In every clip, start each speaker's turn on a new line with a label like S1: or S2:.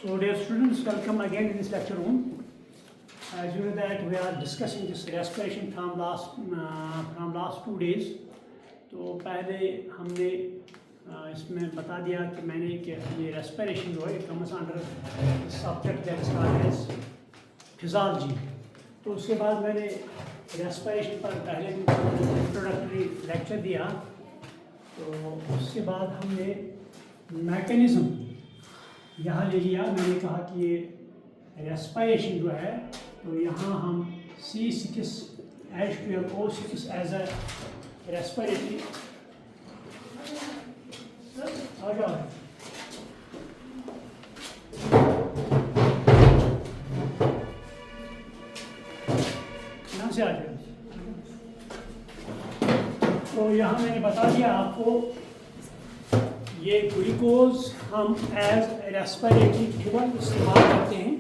S1: So dear students, welcome again in this lecture room. As you know that we are discussing this respiration from last 2 days. तो पहले हमने इसमें बता दिया कि मैंने कि ये रेस्पिरेशन जो है it comes under subject that is called as physiology. तो उसके बाद मैंने रेस्पिरेशन पर पहले इंट्रोडक्टरी लेक्चर दिया. तो उसके बाद हमने मैकेनिज्म यहाँ ले लिया. मैंने कहा कि ये रेस्पिरेशन जो है तो यहाँ हम C6H12O6 एज अ रेस्पिरेटरी आ जाओ यहाँ से आ जाओ. तो यहाँ मैंने बता दिया आपको ये ग्लूकोज हम एज रेस्पिरेटरी फ्यूल इस्तेमाल करते हैं.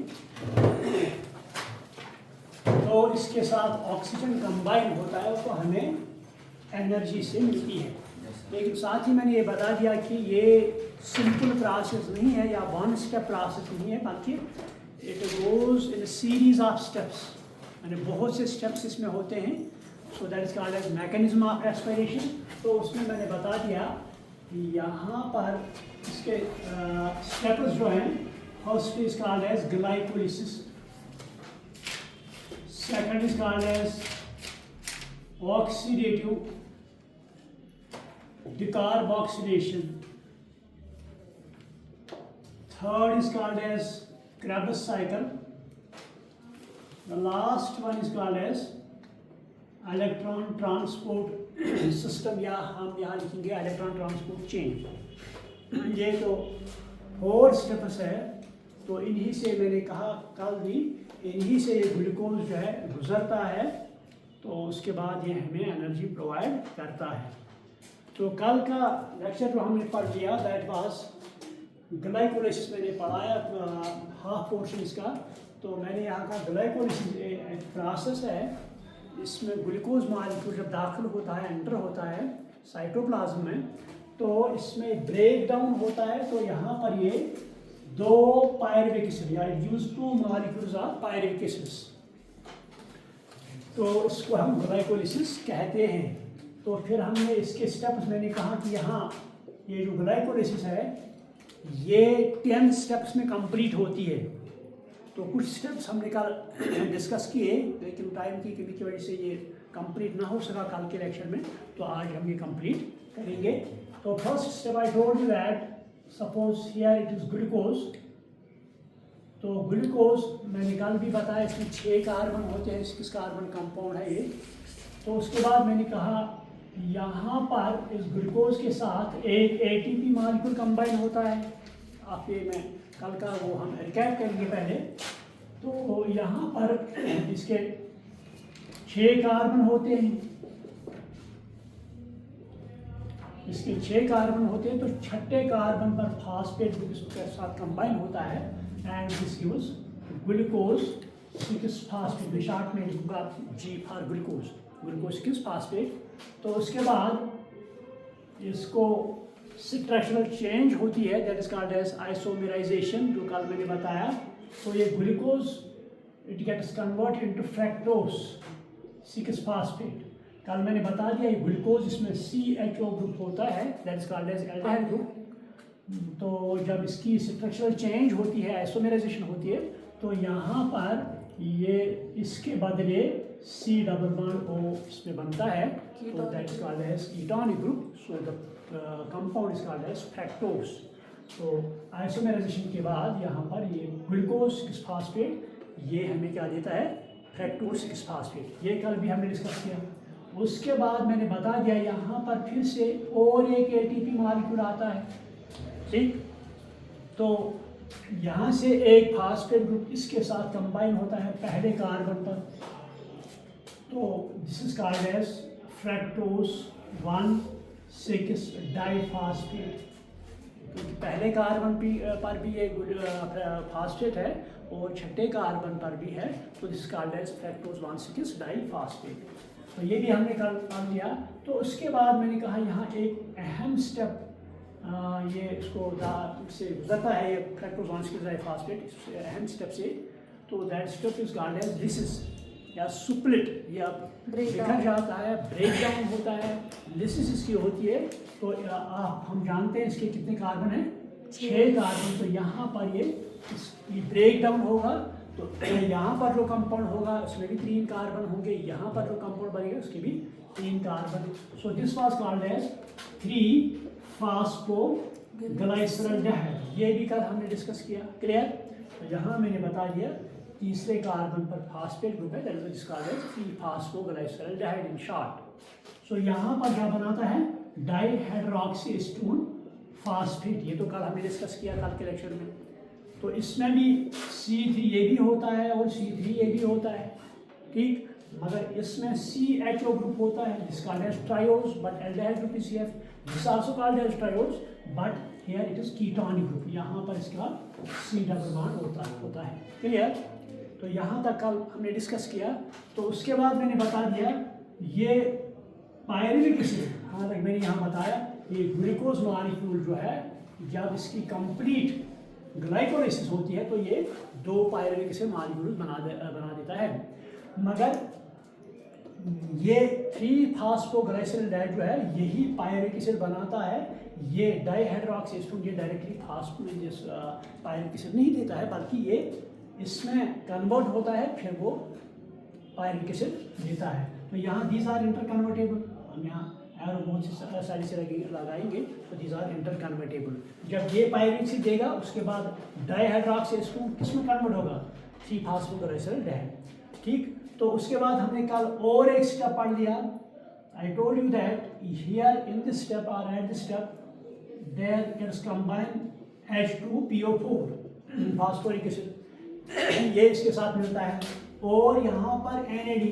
S1: तो इसके साथ ऑक्सीजन कंबाइन होता है तो हमें एनर्जी से मिलती है. लेकिन साथ ही मैंने ये बता दिया कि ये सिंपल प्रोसेस नहीं है या वन स्टेप प्रोसेस नहीं है, बल्कि it goes in series of steps. यानी बहुत से स्टेप्स इसमें होते हैं. So that is called as mechanism of respiration. तो उसमें मैंने बता दिया कि यहाँ पर इसके स्टेप्स जो हैं, first is called as glycolysis, second is called as oxidative decarboxylation, third is called as Krebs cycle, the last one is called as electron transport system, या हम यहाँ लिखेंगे electron transport chain. ये तो 4 स्टेप्स है. तो इन्हीं से मैंने कहा कल भी, इन्हीं से ये ग्लूकोज जो है गुजरता है तो उसके बाद ये हमें एनर्जी प्रोवाइड करता है. तो कल का लेक्चर जो हमने पढ़ लिया दैट वाज ग्लाइकोलिसिस. मैंने पढ़ाया हाफ पोर्शन इसका. तो मैंने यहाँ का ग्लाइकोलिसिस एक प्रोसेस है. इसमें ग्लूकोज मॉलिक्यूल जब दाखिल होता है, एंटर होता है साइटोप्लाज्म में, तो इसमें ब्रेक डाउन होता है. तो यहाँ पर ये 2 पायरुविक एसिड या use 2 molecules of pyruvic acids, तो इसको हम ग्लाइकोलिसिस कहते हैं. तो फिर हमने इसके स्टेप्स, मैंने कहा कि यहाँ ये जो ग्लाइकोलिसिस है ये 10 स्टेप्स में कंप्लीट होती है. तो कुछ स्टेप्स हमने कल डिस्कस किए, लेकिन टाइम की कमी की वजह से ये कंप्लीट ना हो सका कल के लेक्चर में. तो आज हम ये कंप्लीट करेंगे. तो first step I told you that suppose here it is glucose. तो ग्लूकोज मैंने कल भी बताया इसमें 6 कार्बन होते हैं. 6 कार्बन कंपाउंड है ये. तो उसके बाद मैंने कहा यहाँ पर इस ग्लूकोज के साथ एक एटीपी मॉलिक्यूल कंबाइन होता है. आप ये मैं कल का वो हम रिकैप करेंगे पहले. तो यहाँ पर इसके 6 कार्बन होते हैं. इसके 6 कार्बन होते हैं. तो 6ठे कार्बन पर फास्फेट ग्रुप इसके साथ कंबाइन होता है and this gives glucose 6 phosphate. Short में लिखूंगा G for glucose, glucose 6 phosphate. तो उसके बाद इसको स्ट्रक्चरल चेंज होती है that is called as isomerization, जो कल मैंने बताया. तो ये glucose it gets convert into fructose 6 phosphate. कल मैंने बता दिया ये ग्लूकोज इसमें CHO ग्रुप होता है that is called as aldehyde group. तो जब इसकी स्ट्रक्चरल चेंज होती है, आइसोमेराइजेशन होती है, तो यहाँ पर ये इसके बदले C डबल बॉन्ड O इसमें बनता है. तो that is called as ketonic group. So the compound is called as fructose. तो आइसोमेराइजेशन के बाद यहाँ पर ये ग्लूकोज 6 फास्फेट ये हमें क्या देता है, फ्रैक्टोज 6 फास्फेट. ये कल भी हमने डिस्कस किया. उसके बाद मैंने बता दिया यहाँ पर फिर से और एक एटीपी मॉलिक्यूल आता है. ठीक. तो यहाँ से एक फास्फेट ग्रुप इसके साथ कंबाइन होता है पहले कार्बन पर. तो this is called as fructose 1,6 diphosphate. क्योंकि पहले कार्बन पर भी ये फास्फेट है और 6ठे कार्बन पर भी है. तो this called as fructose 1,6 diphosphate. तो ये भी हमने कल पढ़ लिया. तो उसके बाद मैंने कहा यहाँ एक अहम स्टेप ये इसको से गुजरता है, ये फ्रक्टोज 1,6 फास्फेट इस अहम स्टेप से, तो that step is called as lysis या सुप्लिट, या बिखर जाता है, ब्रेक डाउन होता है, लिसिस इसकी होती है। तो हम जानते हैं इसके कितने कार्बन हैं, 6 कार्बन। तो यहाँ पर ये ब्रेक डाउन होगा, तो यहाँ पर जो कंपाउंड होगा उसमें भी 3 कार्बन होंगे, यहाँ पर जो कंपाउंड बनेगा उसके भी 3 carbon. So this was called as three phosphoglyceraldehyde. ये भी कल हमने डिस्कस किया, क्लियर। तो यहाँ मैंने बता दिया तीसरे कार्बन पर फास्फेट ग्रुप है, that is called as three phosphoglyceraldehyde in short. So यहाँ पर क्या बनाता है, डाइहाइड्रोक्सीएस्टोन फास्फेट। ये तो कल हमने डिस्कस किया कल के लेक्चर में। तो इसमें भी C3 ये भी होता है और C3 ये भी होता है, ठीक। मगर इसमें CHO ग्रुप होता है, this called as triose, but aldehyde group is CF, this also called as triose, but here it is ketonic group. यहाँ पर इसका C डबल बॉन्ड होता है, क्लियर। तो यहाँ तक कल हमने डिस्कस किया। तो उसके बाद मैंने बता दिया ये पायरुविक एसिड, हाँ तक मैंने यहाँ बताया ये ग्लूकोज मॉलिक्यूल जो है, जब इसकी कंप्लीट ग्लाइकोलाइसिस होती है तो ये 2 पायरुविक एसिड मॉलिक्यूल बना देता है। मगर ये 3-फॉस्फोग्लाइसरल्डेहाइड जो है यही पायरुविक एसिड बनाता है, ये डाइहाइड्रोक्सीएस्टोन ये डायरेक्टली पायरुविक एसिड नहीं देता है, बल्कि ये इसमें कन्वर्ट होता है, फिर वो पायरुविक एसिड देता है। तो यहाँ दीज आर इंटर कन्वर्टेबल, हम यहाँ एरो बहुत सी साइड से लगाएंगे, तो दीज आर इंटर कन्वर्टेबल। जब ये पायरुविक एसिड देगा उसके बाद डाइहाइड्रोक्सीएस्टोन किस में कन्वर्ट होगा, 3-फॉस्फोग्लाइसरल्डेहाइड, ठीक। तो उसके बाद हमने कल और एक स्टेप पढ़ लिया। I told you that here in this step और at this step there is combine H2PO4 phosphoric acid, ये इसके साथ मिलता है, और यहाँ पर NAD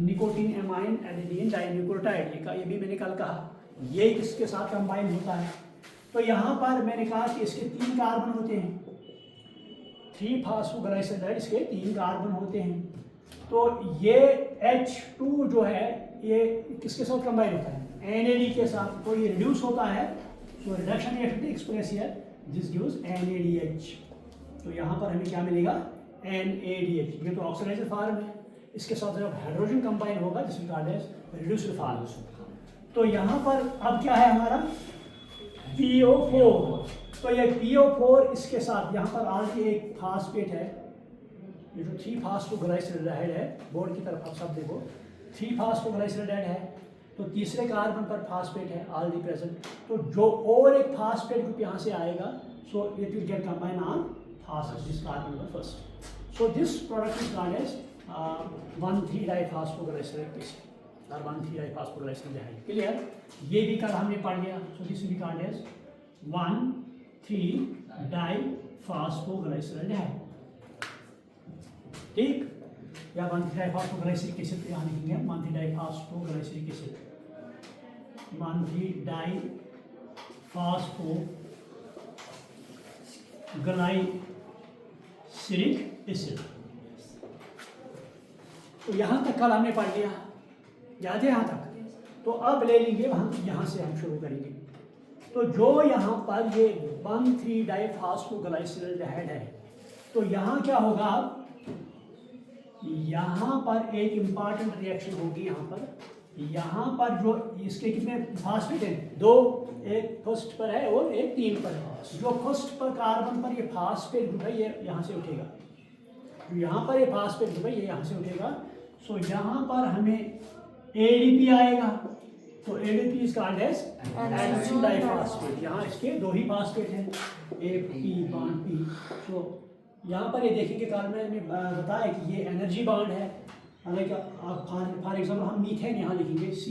S1: nicotine amine adenine dinucleotide, ये भी मैंने कल कहा, ये किसके साथ कंबाइन होता है। तो यहाँ पर मैंने कहा कि इसके 3 कार्बन होते हैं, 3-फॉस्फोग्लाइसरल्डेहाइड इसके 3 कार्बन होते हैं। तो ये H2 जो है ये किसके साथ कंबाइन होता है, NAD के साथ, तो ये रिड्यूस होता है। So reduction reaction express here, this gives NADH। तो यहाँ पर हमें क्या मिलेगा, NADH। ये तो ऑक्सीडाइज्ड फॉर्म है, इसके साथ जब हाइड्रोजन कंबाइन होगा जिसमें कॉल्ड एज रिड्यूस्ड फॉर्म। तो यहाँ पर अब क्या है हमारा PO4। तो ये PO4 इसके साथ यहाँ पर ऑलरेडी एक फास्फेट है, ये जो 3-फॉस्फोग्लाइसरल्डेहाइड है, बोर्ड की तरफ आप सब देखो 3-फॉस्फोग्लाइसरल्डेहाइड है, तो तीसरे कार्बन पर फास्फेट है ऑलरेडी प्रेजेंट। तो जो और एक फास्फेट ग्रुप यहाँ से आएगा, so it will get combine on phosphate this carbon number first. So this product is called as one three diphosphoglyceral acid और 1,3-डाइफॉस्फोग्लाइसरल्डेहाइड, क्लियर। ये भी कल हमने पढ़ लिया। So this will be called as one three diphosphoglyceraldehyde, ठीक। या 1,3-डाइफॉस्फोग्लाइसरिक एसिड यहाँ लिखेंगे, 1,3-डाइफॉस्फोग्लाइसरिक एसिड, 1,3-डाइफॉस्फोग्लाइसरिक एसिड। तो यहाँ तक कल हमने पढ़ लिया, याद है यहाँ तक। तो अब ले लेंगे हम यहाँ से, हम शुरू करेंगे। तो जो यहाँ पर ये 1,3-डाइफॉस्फोग्लाइसरल्डेहाइड है, तो यहाँ क्या होगा, यहाँ पर एक इम्पॉर्टेंट रिएक्शन होगी। यहाँ पर जो इसके कितने फास्फेट हैं, 2, एक फर्स्ट पर है और एक 3 पर है। जो फर्स्ट पर कार्बन पर ये फास्फेट ग्रुप है, ये यहाँ से उठेगा, जो यहाँ पर ये फास्फेट ग्रुप है ये यहाँ से उठेगा। सो यहाँ पर हमें ADP आएगा, तो ADP is called as adenine diphosphate. यहाँ इसके 2 ही फास्फेट हैं, P बॉन्ड P। सो यहाँ पर ये देखेंगे कार्बन में बताया कि ये एनर्जी बॉन्ड है। हालांकि फॉर एग्जाम्पल हम मीथेन यहाँ लिखेंगे C,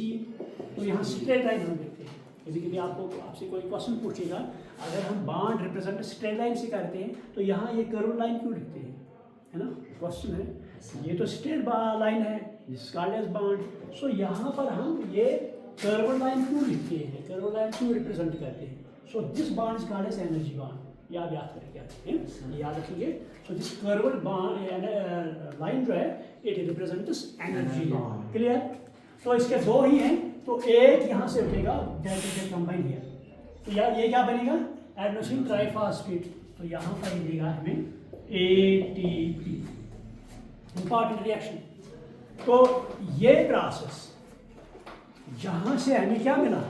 S1: तो यहाँ स्ट्रेट लाइन हम लिखते हैं। कभी आपसे कोई क्वेश्चन पूछेगा, अगर हम बॉन्ड रिप्रेजेंट स्ट्रेट लाइन से करते हैं तो यहाँ ये कर्व लाइन क्यों लिखते हैं, है ना, क्वेश्चन है। ये तो स्ट्रेट लाइन है, दिस कॉल्ड एज बॉन्ड। सो यहाँ पर हम ये कर्व लाइन क्यों लिखते हैं, कर्व लाइन क्यों रिप्रेजेंट करते हैं। So this bond is called as energy bond, याद करेंगे, याद रखिए। सो दिस कर्व लाइन जो है it represents energy bond, clear. तो इसके 2 ही हैं, तो एक यहाँ से उठेगा, that will get combine here. तो तो ये क्या बनेगा, एडेनोसिन ट्राइफॉस्फेट। तो यहाँ पर मिलेगा हमें ATP, इंपॉर्टेंट रिएक्शन। तो ये प्रोसेस यहाँ से हमें क्या मिला,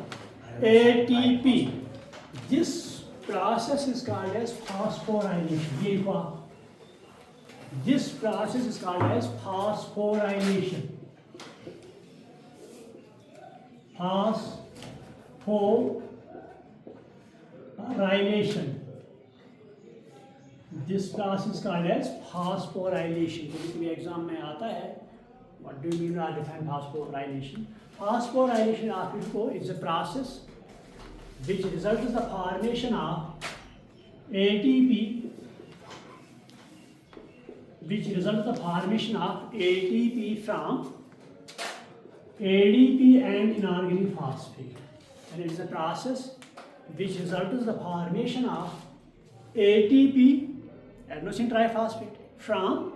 S1: ATP। This process is called as phosphorylation. ये हुआ, this process is called as phosphorylation. Phosphorylation. This process is called as phosphorylation. कभी एग्जाम में आता है, what do you mean by define phosphorylation? Phosphorylation आपको is a process which results in the formation of ATP, which results in the formation of ATP from ADP and inorganic phosphate. And it is a process which results in the formation of ATP, adenosine triphosphate, from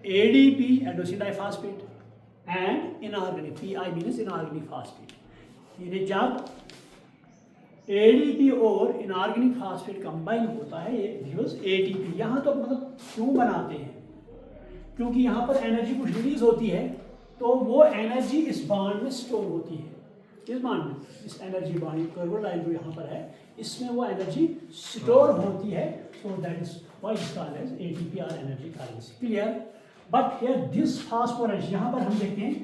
S1: ADP, adenosine diphosphate, and inorganic, PI means inorganic phosphate. ये जब ADP और inorganic phosphate combine होता है, ये gives ATP। यहाँ तो मतलब क्यों बनाते हैं, क्योंकि यहाँ पर एनर्जी कुछ रिलीज होती है, तो वो एनर्जी इस बॉन्ड में स्टोर होती है। किस बॉन्ड में, इस एनर्जी बॉन्ड कर्व लाइन जो यहाँ पर है, इसमें वो एनर्जी स्टोर होती है। So that is why it's called as ATP और energy currency. Clear? But here this phosphorylation, यहाँ पर हम देखते हैं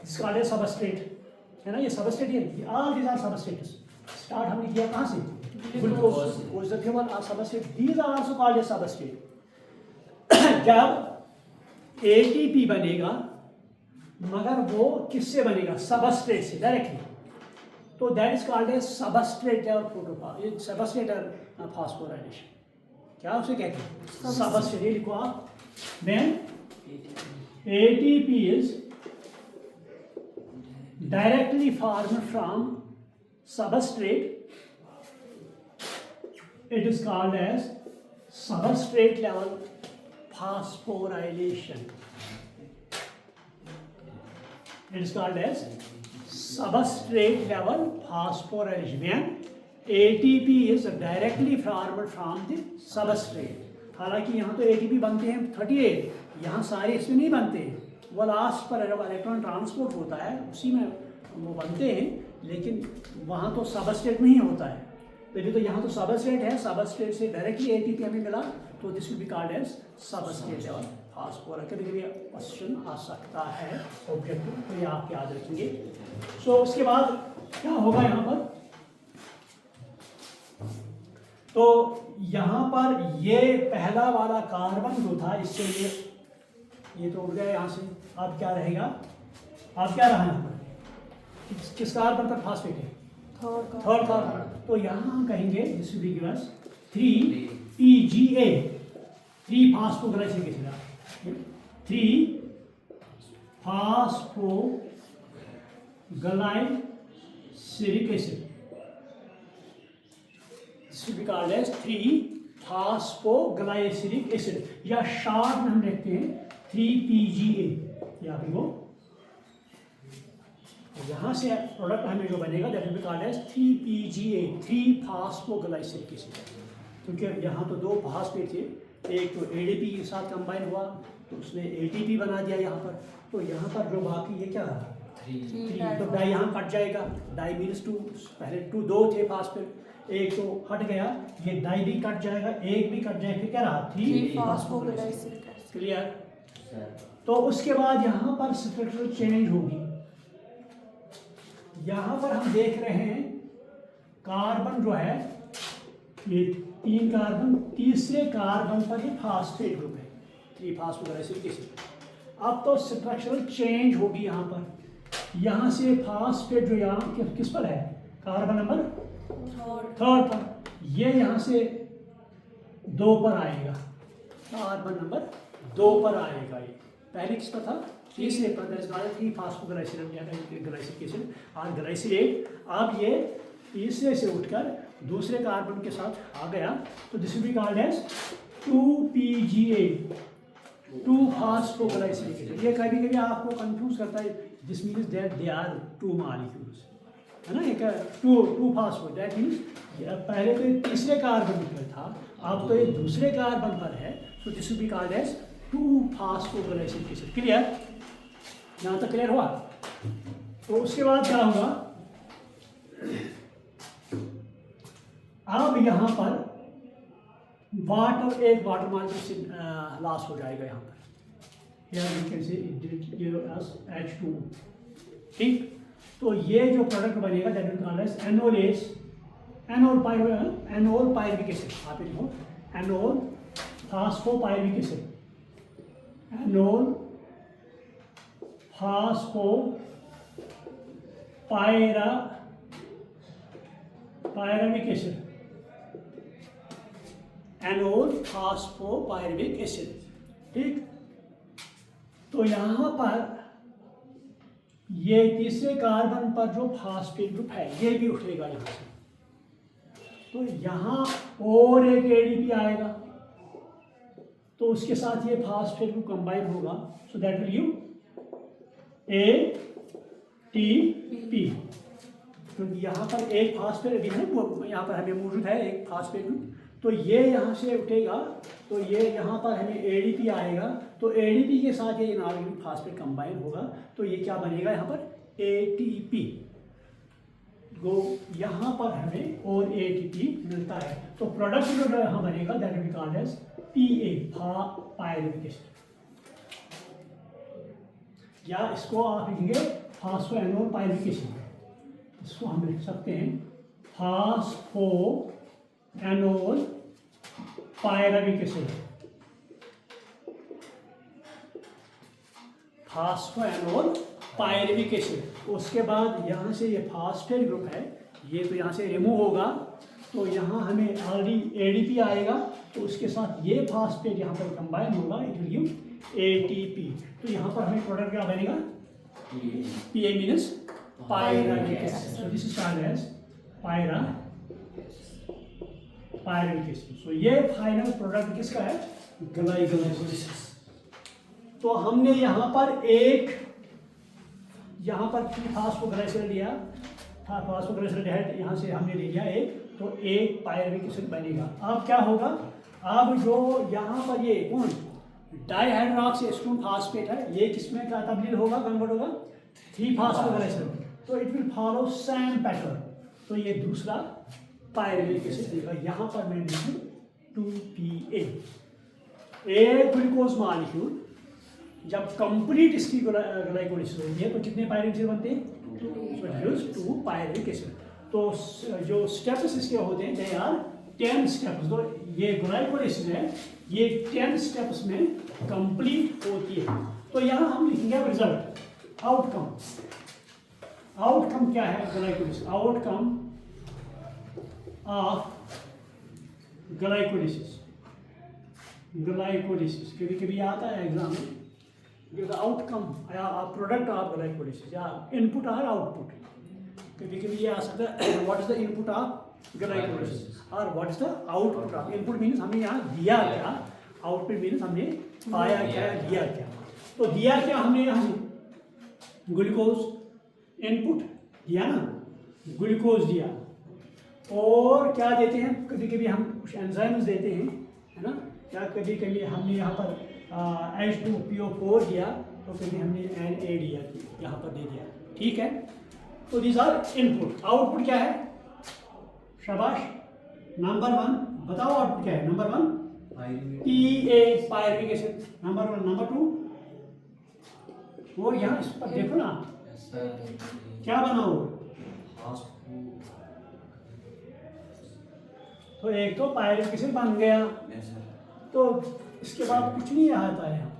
S1: इट्स कॉल्ड एज सबस्ट्रेट, है ना, ये सबस्ट्रेट, ये all these are substrates. Start हमने किया कहाँ से, glucose, was the fuel or substrate. These are also called as substrate. जब ATP बनेगा, मगर वो किससे बनेगा, सबस्ट्रेट से डायरेक्टली, तो that is called as substrate और प्रोटोफॉस्फेट, सबस्ट्रेट और फास्फोराइलेशन। क्या उसे कहते हैं, सबस्ट्रेट। ये लिखो आप, then ATP is directly formed from substrate. It is called as substrate level phosphorylation. It is called as substrate level phosphorylation when ATP is directly formed from the substrate. हालांकि यहाँ तो ATP बनते हैं 38, यहाँ सारे इसमें नहीं बनते हैं, वो लास्ट पर जब इलेक्ट्रॉन ट्रांसपोर्ट होता है उसी में वो बनते हैं, लेकिन वहाँ तो सबस्ट्रेट में ही होता है। तो यहाँ तो सबस्ट्रेट है, सबस्ट्रेट से डायरेक्टली ATP हमें मिला, तो this will be called as substrate level phosphorus. कभी कभी क्वेश्चन आ सकता है ऑब्जेक्टिव, तो ये आप याद रखेंगे। सो उसके बाद क्या होगा यहाँ पर, तो यहाँ पर ये पहला वाला कार्बन जो था, इससे ये तो उड़ गया यहाँ से। अब क्या रहेगा, अब क्या रहा यहाँ पर, किस कार्बन पर फास्फेट है, थर्ड कार्बन। तो यहाँ हम कहेंगे this will give us 3PGA, 3 phosphoglyceric acid, 3 phosphoglyceric acid, this will be called as 3 phosphoglyceric acid, या शॉर्ट में हम देखते हैं 3PGA। या फिर वो यहाँ से प्रोडक्ट हमें जो बनेगा that will be called as 3PGA, 3 phosphoglyceric acid. क्योंकि यहाँ तो 2 फास्फेट थे, एक तो ADP के साथ कंबाइन हुआ तो उसने ATP बना दिया यहाँ पर, तो यहाँ पर जो बाकी ये क्या रहा, 3, तो डाई यहाँ कट जाएगा, डाई मीन्स 2, पहले 2 थे फास्फेट, एक तो हट गया, ये डाई भी कट जाएगा, एक भी कट जाएगा, फिर क्या रहा, 3 फास्फोग्लाइसिक। क्लियर? तो उसके बाद यहाँ पर स्ट्रक्चरल चेंज होगी। यहाँ पर हम देख रहे हैं कार्बन जो है, ये 3 कार्बन, तीसरे कार्बन पर ही फास्फेट ग्रुप है, 3 फास्फोग्लाइसिक एसिड। अब तो स्ट्रक्चरल चेंज होगी यहाँ पर, यहाँ से फास्फेट जो यहाँ किस पर है, कार्बन नंबर थर्ड पर, ये यहाँ से 2 पर आएगा, कार्बन नंबर 2 पर आएगा। ये पहले किस पर था, तीसरे पर, 3 फास्फोग्लाइसिक एसिड और ग्लाइसिलेट। अब ये तीसरे से उठकर दूसरे कार्बन के साथ आ गया, तो this will be called as 2PGA, 2 phosphoglyceric acid. ये कभी कभी आपको कंफ्यूज करता है, this means that they are 2 molecules, है ना, एक टू फास्फो, दैट मीन्स पहले तो ये तीसरे कार्बन पर था, अब तो ये दूसरे कार्बन पर है, so this will be called as two phosphoglyceric acid. Clear? यहाँ तक क्लियर हुआ? तो उसके बाद क्या होगा, अब यहाँ पर वाटर, एक वाटर मॉलिक्यूल लॉस हो जाएगा यहाँ पर, here we can say it did give us H2। ठीक, तो ये जो प्रोडक्ट बनेगा that will called as enolase, enol pyruvic acid. आप लिखो enol phosphopyruvic acid, enol phosphopyruvic acid, enol phosphopyruvic acid. ठीक, तो यहाँ पर ये तीसरे कार्बन पर जो फास्फेट ग्रुप है ये भी उठेगा यहाँ से, तो यहाँ और एक एडीपी आएगा, तो उसके साथ ये फास्फेट ग्रुप कंबाइन होगा, so that will give ATP। तो यहाँ पर एक फास्फेट भी है, वो यहाँ पर हमें मौजूद है एक फास्फेट ग्रुप, तो ये यहाँ से उठेगा, तो ये यहाँ पर हमें ADP आएगा, तो ADP के साथ ये इनऑर्गेनिक फास्फेट कंबाइन होगा, तो ये क्या बनेगा यहाँ पर ATP। वो यहाँ पर हमें और ATP मिलता है, तो प्रोडक्ट जो यहाँ बनेगा that will be called as PA, pyruvic acid, या इसको आप लिखेंगे फास्फोएनोल पायरुविक एसिड, इसको हम लिख सकते हैं फास्फोएनोल पायरुविक एसिड, फास्फोएनोल पायरुविक एसिड। उसके बाद यहाँ से ये फास्फेट ग्रुप है, ये तो यहाँ से रिमूव होगा, तो यहाँ हमें ऑलरेडी ADP आएगा, तो उसके साथ ये फास्फेट यहाँ पर कंबाइन होगा, इट विल गिव ATP। तो यहाँ पर हमें प्रोडक्ट क्या बनेगा, PA means pyruvic acid, so this is called as pyruvic acid. So ये फाइनल प्रोडक्ट किसका है, ग्लाइकोलाइसिस। तो हमने यहाँ पर एक, यहाँ पर फास्फोग्लाइसिल लिया, फास्फोग्लाइसिल यहाँ से हमने ले लिया एक, तो एक पायरुविक एसिड बनेगा। अब क्या होगा, अब जो यहाँ पर ये कौन डाइहाइड्रोक्सी एसीटोन फास्फेट है, ये किसमें क्या तब्दील होगा, कन्वर्ट होगा 3-फास्फोग्लाइसिल, तो it will follow same pattern, तो ये दूसरा पायरुविक एसिड देगा। यहाँ पर मैं लिखूँ 2PA। एक ग्लूकोज मॉलिक्यूल जब कंप्लीट इसकी ग्लाइकोलाइसिस होती है तो कितने पायरुविक एसिड बनते हैं, 2 पायरुविक एसिड। तो जो स्टेप्स इसके होते हैं दे आर 10 स्टेप्स। तो ये ग्लाइकोलाइसिस है, ये 10 स्टेप्स में कंप्लीट होती है। तो यहाँ हम लिखेंगे रिजल्ट, आउटकम। आउटकम क्या है glycolysis, outcome of glycolysis, glycolysis कभी कभी आता है एग्जाम में, आउटकम या प्रोडक्ट ऑफ ग्लाइकोलाइसिस या इनपुट और आउटपुट, कभी कभी ये आ सकता है what is the input of glycolysis और what is the output of. Input means हमने यहाँ दिया क्या, आउटपुट मीन्स हमने पाया क्या, दिया क्या। तो दिया क्या हमने यहाँ से ग्लूकोज इनपुट दिया ना, ग्लूकोज दिया, और क्या देते हैं, कभी कभी हम कुछ एंजाइम्स देते हैं, है ना, या कभी कभी हमने यहाँ पर H2PO4 दिया, तो कभी हमने Na दिया, यहाँ पर दे दिया, ठीक है। तो दीज आर इनपुट। आउटपुट क्या है, शाबाश, नंबर 1 बताओ आउटपुट क्या है। Number 1 PA pyruvic acid, number 1। Number 2 वो यहाँ इस पर देखो ना क्या बना हो, तो एक तो पायरुविक एसिड बन गया, तो इसके बाद कुछ नहीं आता है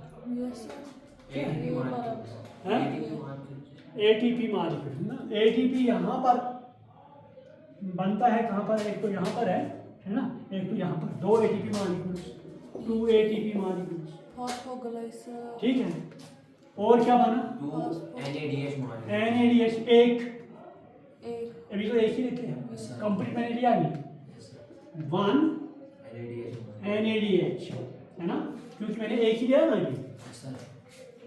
S1: ATP मॉलिक्यूल ना। ATP यहाँ पर बनता है कहाँ पर, एक तो यहाँ पर है ना, एक तो यहाँ पर, 2 ATP मॉलिक्यूल्स, 2 ATP मॉलिक्यूल्स, ठीक है। और क्या बना, NADH एक, अभी तो एक ही लेते हैं, कंप्लीट मैंने लिया नहीं, 1 NADH है ना, क्योंकि मैंने एक ही लिया ना अभी।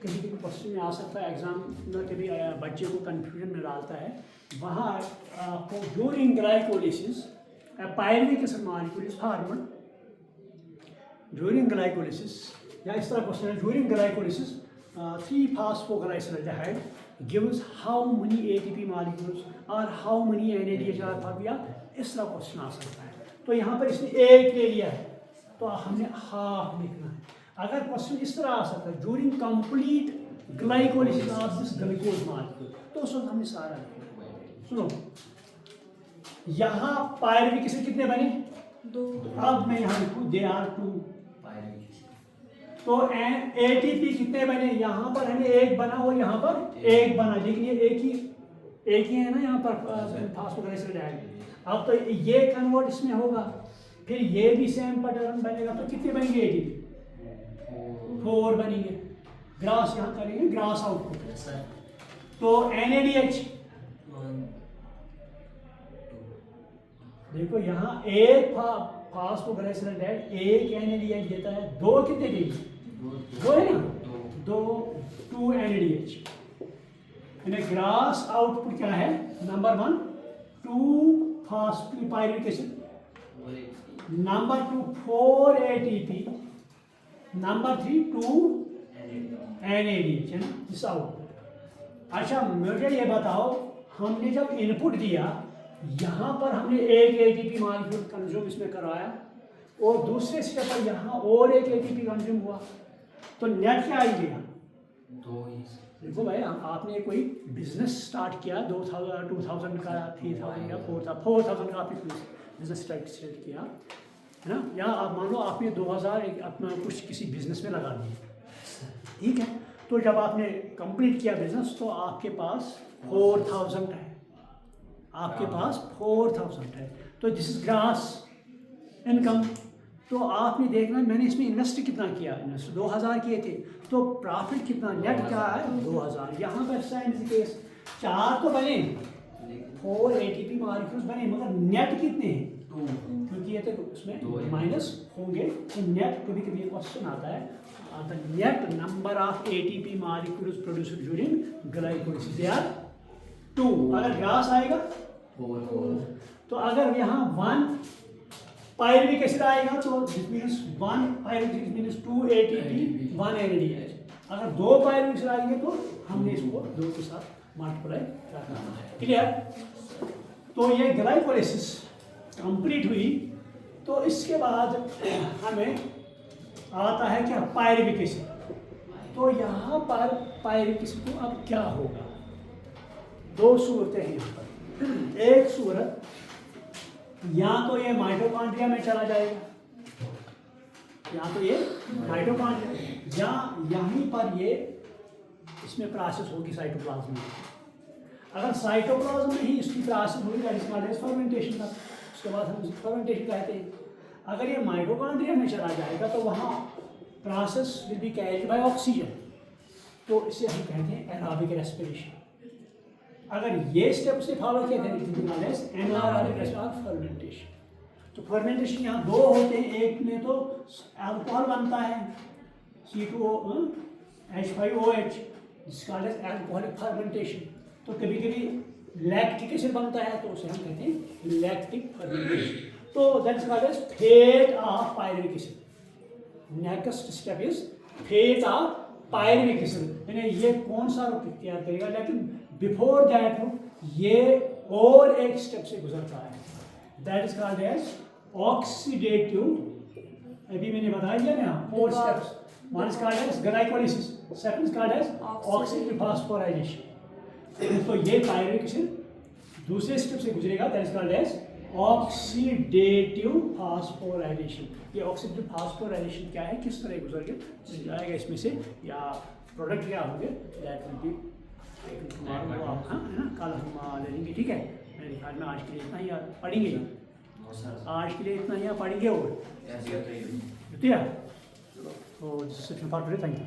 S1: कभी कभी क्वेश्चन में आ सकता है एग्जाम में, कभी बच्चे को कंफ्यूजन में डालता है वहाँ आपको during glycolysis pyruvic acid molecule is formed during glycolysis, या इस तरह क्वेश्चन है, during glycolysis 3-phosphoglyceraldehyde gives how many ATP molecules or how many NADH are formed, या इस तरह क्वेश्चन आ सकता है। तो यहाँ पर इसने एक ले लिया है तो हमने हाफ लिखना है। अगर क्वेश्चन इस तरह आ सकता है during complete glycolysis of this glucose molecule, तो उस वक्त हमने सारा लिखा। सुनो, यहाँ पायरुविक एसिड कितने बने? 2। अब मैं यहाँ लिखूँ दे आर 2। तो ATP कितने बने? यहाँ पर हमें एक बना और यहाँ पर एक बना, लेकिन ये एक ही है ना यहाँ पर फॉस्फोग्लाइसराइड। अब तो ये कन्वर्ट इसमें होगा, फिर ये भी सेम पैटर्न बनेगा, तो कितने बनेंगे ATP? 4 बनेंगे। ग्रास यहाँ करेंगे, ग्रास आउटपुट। तो NADH देखो यहाँ एक फॉस्फोग्लाइसराइड एक NADH देता है, 2 कितने देंगे? 2 है ना, 2 NADH। ग्रास आउटपुट क्या है? Number 1 2 phosphopyruvic acid, number 2 4 ATP, number 3 2 NADH, है ना, इस आउटपुट। अच्छा मुझे ये बताओ, हमने जब इनपुट दिया यहाँ पर हमने एक ATP मॉलिक्यूल कंज्यूम इसमें कराया और दूसरे स्टेप पर यहाँ और एक ATP कंज्यूम हुआ, तो नेट क्या आएगा? 2 ही। देखो भाई, आपने कोई बिजनेस स्टार्ट किया 2000 का 3000 या 4000 का आपने बिजनेस स्टार्ट किया, है ना, या आप मान लो आपने 2000 अपना कुछ किसी बिजनेस में लगा दिया, ठीक है। तो जब आपने कंप्लीट किया बिजनेस तो आपके पास 4000 है, आपके पास 4000 है, तो दिस इज ग्रास इनकम। तो आपने देखना मैंने इसमें इन्वेस्ट कितना किया, इन्वेस्ट 2000 किए थे, तो प्रॉफिट कितना, नेट क्या है 2000। यहाँ पर साइन केस 4 तो बने, 4 ATP मॉलिक्यूल्स बने, मगर नेट कितने हैं? 2, क्योंकि ये तो उसमें माइनस होंगे। तो नेट कभी कभी क्वेश्चन आता है, the net number of ATP molecules produced during glycolysis they are 2। अगर ग्रास आएगा 4। तो अगर यहाँ 1 पायरुविक एसिड आएगा तो this means 1 pyruvic means 2 ATP 1 NADH। अगर 2 पायरुविक एसिड आएंगे तो हमने इसको 2 के साथ मल्टीप्लाई करना है। क्लियर? तो ये ग्लाइकोलिसिस कंप्लीट हुई, तो इसके बाद हमें आता है क्या? Pyruvic acid. तो यहाँ पर पायरुविक एसिड को अब क्या होगा? 2 सूरतें हैं यहाँ पर। एक सूरत, या तो ये माइटोकॉन्ड्रिया में चला जाएगा, या तो ये माइटोकॉन्ड्रिया, या यहीं पर ये इसमें प्रोसेस होगी साइटोप्लाज्म में। अगर साइटोप्लाज्म में ही इसकी प्रोसेस होगी that is called as fermentation का, उसके बाद हम फर्मेंटेशन कहते हैं। अगर ये माइटोकॉन्ड्रिया में चला जाएगा तो वहाँ process will be carried by oxygen, तो इसे हम कहते हैं एनारोबिक रेस्पिरेशन। अगर ये स्टेप से फॉलो किया जाए एनारोबिक रेस्पिरेशन फर्मेंटेशन। तो फर्मेंटेशन यहाँ 2 होते हैं, एक में तो अल्कोहल बनता है C2O H5OH, जिसका अल्कोहलिक फर्मेंटेशन। तो कभी कभी लैक्टिक एसिड बनता है, तो उसे हम कहते हैं लैक्टिक फर्मेंटेशन। तो that is called as fate of pyruvic acid. Next step is fate of pyruvic acid, यानी ये कौन सा रूप इख्तियार करेगा, लेकिन बिफोर दैट ये और एक स्टेप से गुजरता है, that is called as oxidative. अभी मैंने बताया दिया ना 4 steps, one is called as glycolysis, second is called as oxidative phosphorylation. तो ये पायरुविक एसिड दूसरे स्टेप से गुजरेगा, that is called as oxidative phosphorylation. ये ऑक्सीडेटिव फास्फोराइलेशन क्या है, किस तरह गुजर के जाएगा इसमें से, या प्रोडक्ट क्या होंगे, दैट विल बी आप है ना, कल हम ले लेंगे। ठीक है, मेरे ख्याल में आज के लिए इतना ही पढ़ेंगे, आज के लिए इतना ही पढ़ेंगे। और तो थैंक यू।